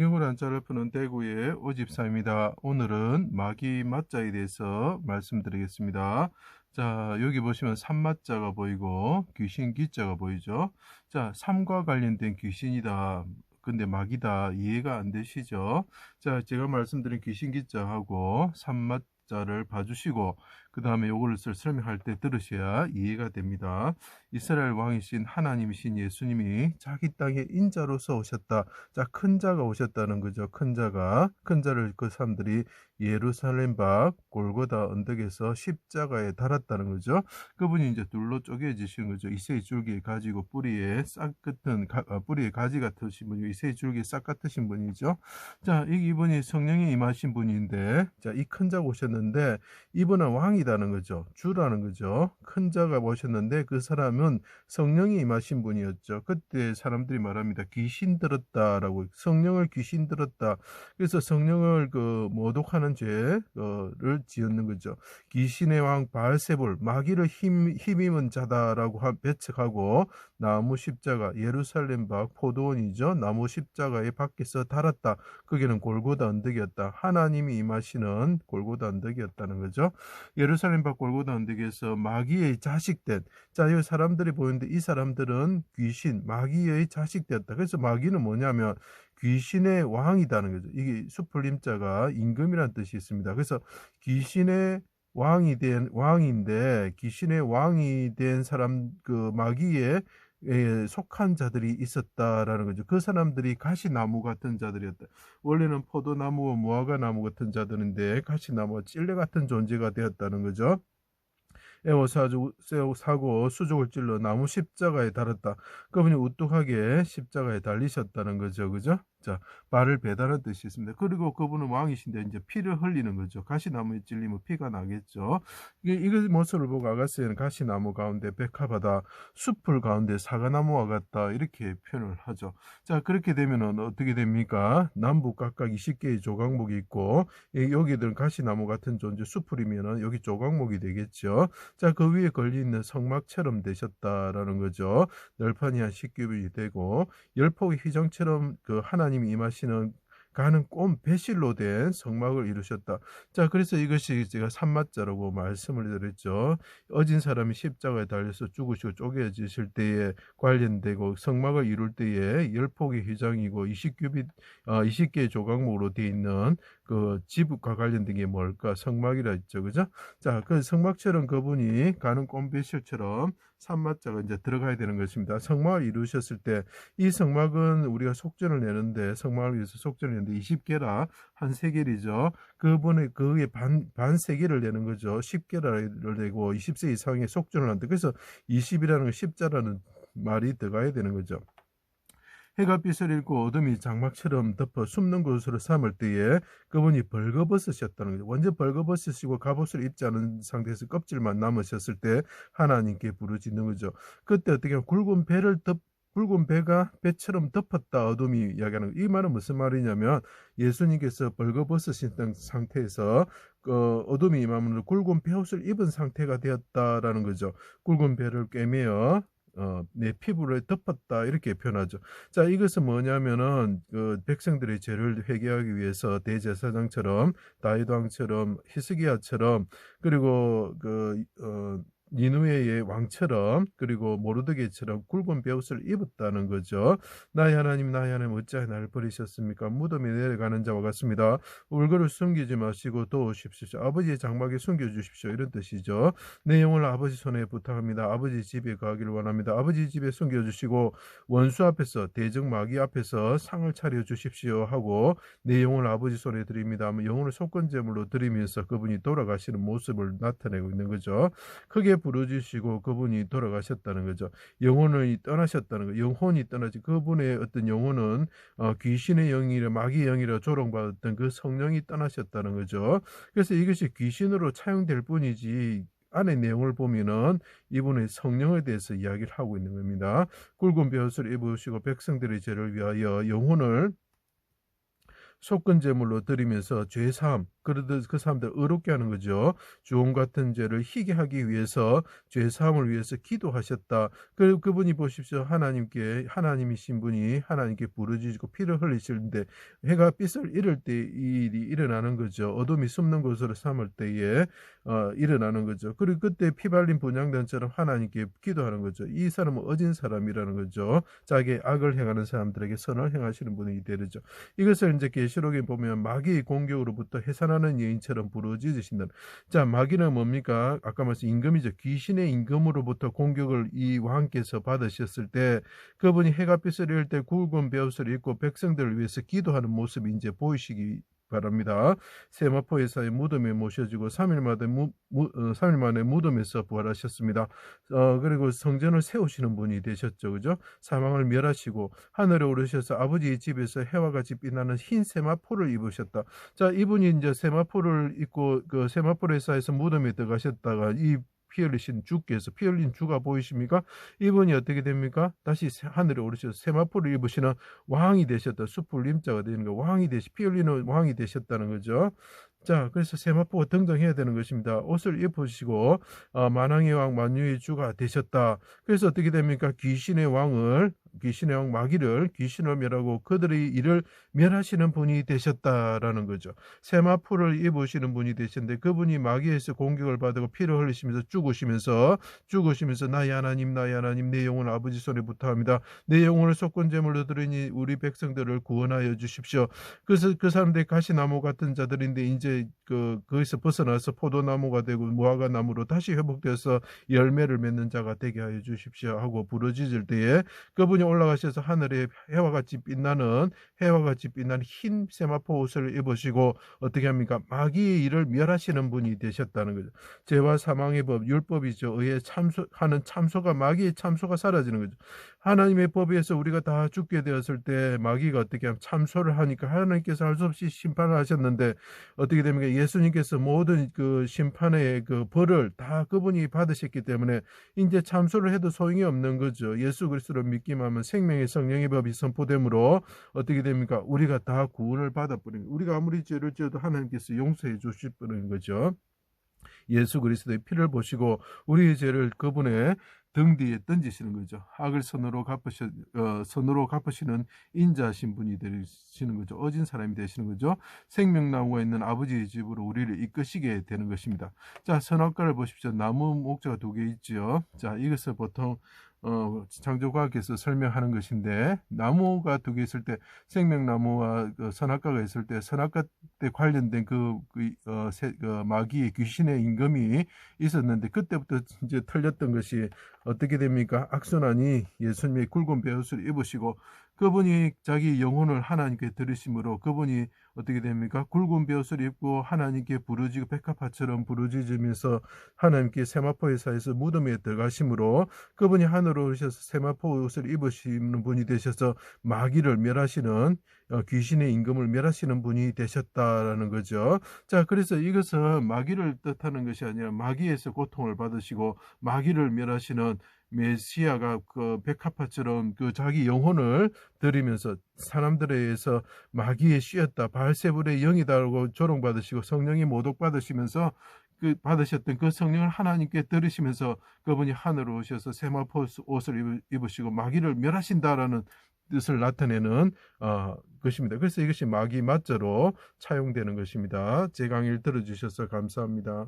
경을 한자를 푸는 대구의 오집사입니다. 오늘은 마기 맞자에 대해서 말씀드리겠습니다. 자, 여기 보시면 삼맞자가 보이고 귀신 기자가 보이죠. 자, 삼과 관련된 귀신이다. 근데 마기다. 이해가 안 되시죠? 자, 제가 말씀드린 귀신 기자하고 삼맞자를 봐주시고 그 다음에 요거를 설명할 때 들으셔야 이해가 됩니다. 이스라엘 왕이신 하나님이신 예수님이 자기 땅에 인자로서 오셨다. 자, 큰 자가 오셨다는 거죠. 큰 자가. 큰 자를 그 사람들이 예루살렘 밖 골고다 언덕에서 십자가에 달았다는 거죠. 그분이 이제 둘로 쪼개지신 거죠. 이새의 줄기 가지고 뿌리에 싹 같은 뿌리에 가지 같으신 분이 이새의 줄기 싹 같으신 분이죠. 자, 이분이 성령이 임하신 분인데, 자, 이 큰 자가 오셨는데 이분은 왕이라는 거죠. 주라는 거죠. 큰 자가 오셨는데 그 사람은 성령이 임하신 분이었죠. 그때 사람들이 말합니다. 귀신 들었다라고. 성령을 귀신 들었다. 그래서 성령을 모독하는 죄를 지었는 거죠. 귀신의 왕 바알세불, 마귀를 힘입은 자다라고 배척하고 나무 십자가, 예루살렘 밖 포도원이죠. 나무 십자가에 밖에서 달았다. 거기는 골고다 언덕이었다. 하나님이 임하시는 골고다 언덕이었다는 거죠. 예루살렘 밖 골고다 언덕에서 마귀의 자식된, 자, 이 사람들이 보이는데 이 사람들은 귀신, 마귀의 자식되었다. 그래서 마귀는 뭐냐면 귀신의 왕이라는 거죠. 이게 수풀림자가 임금이라는 뜻이 있습니다. 그래서 귀신의 왕인데 귀신의 왕이 된 사람, 마귀의 속한 자들이 있었다라는 거죠. 그 사람들이 가시나무 같은 자들이었다. 원래는 포도나무와 무화과나무 같은 자들인데 가시나무와 찔레 같은 존재가 되었다는 거죠. 사고 수족을 찔러 나무 십자가에 달았다. 그분이 우뚝하게 십자가에 달리셨다는 거죠. 그죠? 자, 발을 베다는 뜻이 있습니다. 그리고 그분은 왕이신데 이제 피를 흘리는 거죠. 가시나무에 찔리면 피가 나겠죠. 이거 모습을 보고 아가스에는 가시나무 가운데 백합하다, 숲을 가운데 사과나무와 같다, 이렇게 표현을 하죠. 자, 그렇게 되면은 어떻게 됩니까? 남북 각각 20개의 조각목이 있고 여기들은 가시나무 같은 존재, 숲풀이면은 여기 조각목이 되겠죠. 자, 그 위에 걸려있는 성막처럼 되셨다라는 거죠. 널판이 한 10규빗이 되고 열폭의 휘정처럼 하나님이 임하시는 가는 꼼 배실로 된 성막을 이루셨다. 자, 그래서 이것이 제가 삼맞자라고 말씀을 드렸죠. 어진 사람이 십자가에 달려서 죽으시고 쪼개지실 때에 관련되고 성막을 이룰 때에 열폭의 휘장이고 20개의 조각목으로 되어 있는 그 지붕과 관련된 게 뭘까? 성막이라 했죠. 그죠? 자, 그 성막처럼 그분이 가는 꼼배실처럼 삼맞자가 이제 들어가야 되는 것입니다. 성막을 이루셨을 때 이 성막은 우리가 속전을 내는데 성막을 위해서 속전을 내는데 20개라 한 세겔이죠. 그분의 그게 반 세겔을 내는 거죠. 10개를 내고 20세 이상의 속전을 하는데 그래서 20이라는 건 십자라는 말이 들어가야 되는 거죠. 해가 빛을 잃고 어둠이 장막처럼 덮어 숨는 곳으로 삼을 때에 그분이 벌거벗으셨다는 거죠. 완전 벌거벗으시고 갑옷을 입지 않은 상태에서 껍질만 남으셨을 때 하나님께 부르짖는 거죠. 그때 어떻게 하면 굵은 배가 배처럼 덮었다, 어둠이 이야기하는 거예요. 이 말은 무슨 말이냐면 예수님께서 벌거벗으신 상태에서 어둠이 임하면 굵은 배옷을 입은 상태가 되었다라는 거죠. 굵은 배를 꿰매어 내 피부를 덮었다, 이렇게 표현하죠. 자, 이것은 뭐냐면은 백성들의 죄를 회개하기 위해서 대제사장처럼 다윗 왕처럼 히스기야처럼 그리고 니누웨의 왕처럼 그리고 모르드게처럼 굵은 베옷을 입었다는 거죠. 나의 하나님 어찌하여 나를 버리셨습니까? 무덤에 내려가는 자와 같습니다. 울거를 숨기지 마시고 도우십시오. 아버지의 장막에 숨겨주십시오, 이런 뜻이죠. 내 영혼을 아버지 손에 부탁합니다. 아버지 집에 가기를 원합니다. 아버지 집에 숨겨주시고 원수 앞에서, 대적 마귀 앞에서 상을 차려주십시오 하고 내 영혼을 아버지 손에 드립니다. 영혼을 속건제물로 드리면서 그분이 돌아가시는 모습을 나타내고 있는 거죠. 크게 부르짖으시고 그분이 돌아가셨다는 거죠. 영혼이 떠나셨다는 거. 영혼이 떠나지, 그분의 어떤 영혼은 귀신의 영이라 마귀의 영이라 조롱받았던 그 성령이 떠나셨다는 거죠. 그래서 이것이 귀신으로 차용될 뿐이지 안의 내용을 보면은 이분의 성령에 대해서 이야기를 하고 있는 겁니다. 굵은 베옷을 입으시고 백성들의 죄를 위하여 영혼을 속건제물로 드리면서 죄사함, 그러듯 그 사람들 의롭게 하는 거죠. 주홍 같은 죄를 희게 하기 위해서 죄사함을 위해서 기도하셨다. 그분이 보십시오. 하나님이신 분이 하나님께 부르짖고 피를 흘리시는데 해가 빛을 잃을 때 이 일이 일어나는 거죠. 어둠이 숨는 곳으로 삼을 때에 일어나는 거죠. 그리고 그때 피 발린 분향단처럼 하나님께 기도하는 거죠. 이 사람은 어진 사람이라는 거죠. 자기의 악을 행하는 사람들에게 선을 행하시는 분이 되죠. 이것을 이제 계시록에 보면 마귀의 공격으로부터 해산하는 여인처럼 부르짖으신다. 자, 마귀는 뭡니까? 아까 말씀 임금이죠. 귀신의 임금으로부터 공격을 이 왕께서 받으셨을 때 그분이 해가 빛을 잃을 때 굵은 베옷을 입고 백성들을 위해서 기도하는 모습이 이제 보이시기 바랍니다. 세마포 예사의 무덤에 모셔지고 3일 만에 무덤에서 부활하셨습니다. 그리고 성전을 세우시는 분이 되셨죠. 그죠? 사망을 멸하시고 하늘에 오르셔서 아버지의 집에서 해와 같이 빛나는 흰 세마포를 입으셨다. 자, 이분이 이제 세마포를 입고 그 세마포 예사에서 무덤에 들어가셨다가 이 피 흘리신 주께서 피 흘린 주가 보이십니까? 이분이 어떻게 됩니까? 다시 하늘에 오르셔서 세마포를 입으시는 왕이 되셨다. 숯불 임자가 되는 거 왕이 피 흘리는 왕이 되셨다는 거죠. 자, 그래서 세마포가 등장해야 되는 것입니다. 옷을 입으시고 만왕의 왕 만유의 주가 되셨다. 그래서 어떻게 됩니까? 귀신의 왕 마귀를 귀신을 멸하고 그들의 일을 멸하시는 분이 되셨다라는 거죠. 세마포를 입으시는 분이 되셨는데 그분이 마귀에서 공격을 받고 피를 흘리시면서 죽으시면서 나의 하나님 내 영혼을 아버지 손에 부탁합니다. 내 영혼을 속건제물로 드리니 우리 백성들을 구원하여 주십시오. 그래서 그 사람들이 가시나무 같은 자들인데 이제 거기서 벗어나서 포도나무가 되고 무화과 나무로 다시 회복되어서 열매를 맺는 자가 되게 하여 주십시오 하고 부르짖을 때에 그분이 올라가셔서 하늘에 해와 같이 빛나는 흰 세마포 옷을 입으시고 어떻게 합니까? 마귀의 일을 멸하시는 분이 되셨다는 거죠. 죄와 사망의 법, 율법이죠. 의에 참소하는 참소가 마귀의 참소가 사라지는 거죠. 하나님의 법에 의해서 우리가 다 죽게 되었을 때 마귀가 어떻게 하면 참소를 하니까 하나님께서 할 수 없이 심판을 하셨는데 어떻게 됩니까? 예수님께서 모든 그 심판의 그 벌을 다 그분이 받으셨기 때문에 이제 참소를 해도 소용이 없는 거죠. 예수 그리스도를 믿기만 하면 생명의 성령의 법이 선포되므로 어떻게 됩니까? 우리가 다 구원을 받아버린 거예요. 우리가 아무리 죄를 지어도 하나님께서 용서해 주실 분인 거죠. 예수 그리스도의 피를 보시고 우리의 죄를 그분의 등 뒤에 던지시는 거죠. 악을 선으로 갚으시는 인자하신 분이 되시는 거죠. 어진 사람이 되시는 거죠. 생명나무가 있는 아버지의 집으로 우리를 이끄시게 되는 것입니다. 자, 선악과를 보십시오. 나무 목자가 2개 있죠. 자, 이것을 보통 창조과학에서 설명하는 것인데 나무가 2개 있을 때 생명나무와 선악과가 있을 때 선악과 때 관련된 마귀의 귀신의 임금이 있었는데 그때부터 이제 틀렸던 것이 어떻게 됩니까? 악순환이 예수님의 굵은 베옷을 입으시고 그분이 자기 영혼을 하나님께 들으심으로 그분이 어떻게 됩니까? 굵은 베옷을 입고 하나님께 부르짖고 백합화처럼 부르짖으면서 하나님께 세마포 예사에서 무덤에 들어가심으로 그분이 하늘로 오셔서 세마포 옷을 입으시는 분이 되셔서 마귀를 멸하시는 귀신의 임금을 멸하시는 분이 되셨다라는 거죠. 자, 그래서 이것은 마귀를 뜻하는 것이 아니라 마귀에서 고통을 받으시고 마귀를 멸하시는 메시아가 그 백합화처럼 그 자기 영혼을 드리면서 사람들에 의해서 마귀에 씌었다, 바알세불의 영이다라고 조롱받으시고 성령이 모독받으시면서 받으셨던 그 성령을 하나님께 들으시면서 그분이 하늘로 오셔서 세마포 옷을 입으시고 마귀를 멸하신다라는 뜻을 나타내는 것입니다. 그래서 이것이 마귀 맞자로 차용되는 것입니다. 제 강의를 들어주셔서 감사합니다.